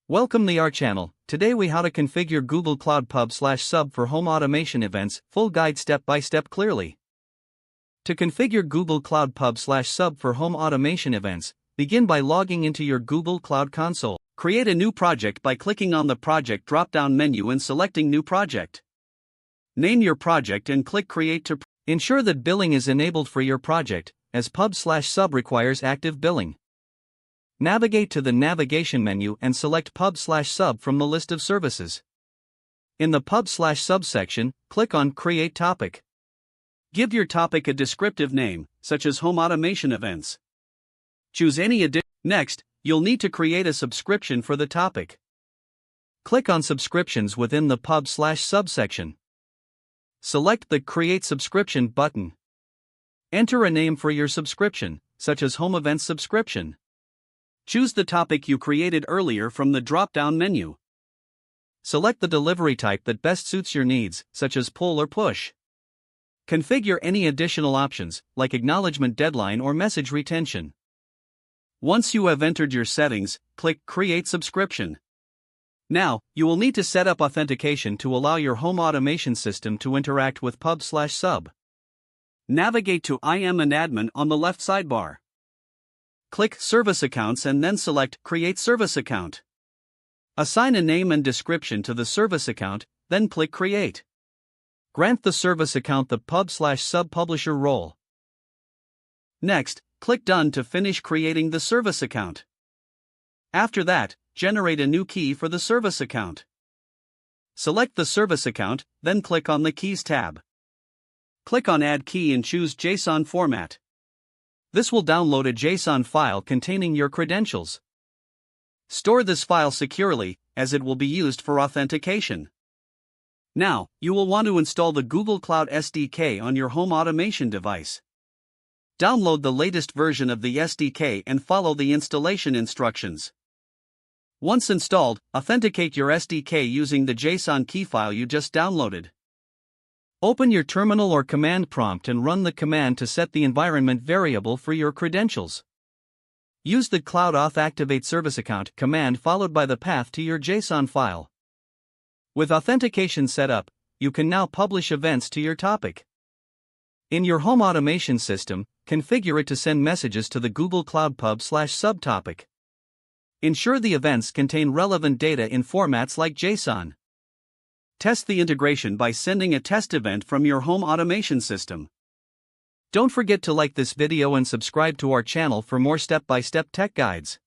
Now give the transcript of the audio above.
Welcome to our channel. Today we how to configure Google Cloud Pub/Sub for home automation events, full guide step by step clearly. To configure Google Cloud Pub/Sub for home automation events, begin by logging into your Google Cloud Console. Create a new project by clicking on the project drop-down menu and selecting New Project. Name your project and click Create to ensure that billing is enabled for your project, as Pub/Sub requires active billing. Navigate to the navigation menu and select Pub/Sub from the list of services. In the Pub/Sub section, click on Create Topic. Give your topic a descriptive name, such as Home Automation Events. Choose any Next, you'll need to create a subscription for the topic. Click on Subscriptions within the Pub/Sub section. Select the Create Subscription button. Enter a name for your subscription, such as Home Events Subscription. Choose the topic you created earlier from the drop-down menu. Select the delivery type that best suits your needs, such as pull or push. Configure any additional options, like acknowledgement deadline or message retention. Once you have entered your settings, click Create Subscription. Now, you will need to set up authentication to allow your home automation system to interact with Pub/Sub. Navigate to I am an admin on the left sidebar. Click Service Accounts and then select Create Service Account. Assign a name and description to the service account, then click Create. Grant the service account the Pub/Sub publisher role. Next, click Done to finish creating the service account. After that, generate a new key for the service account. Select the service account, then click on the Keys tab. Click on Add Key and choose JSON format. This will download a JSON file containing your credentials. Store this file securely, as it will be used for authentication. Now, you will want to install the Google Cloud SDK on your home automation device. Download the latest version of the SDK and follow the installation instructions. Once installed, authenticate your SDK using the JSON key file you just downloaded. Open your terminal or command prompt and run the command to set the environment variable for your credentials. Use the Cloud Auth Activate Service Account command followed by the path to your JSON file. With authentication set up, you can now publish events to your topic. In your home automation system, configure it to send messages to the Google Cloud Pub/Sub topic. Ensure the events contain relevant data in formats like JSON. Test the integration by sending a test event from your home automation system. Don't forget to like this video and subscribe to our channel for more step-by-step tech guides.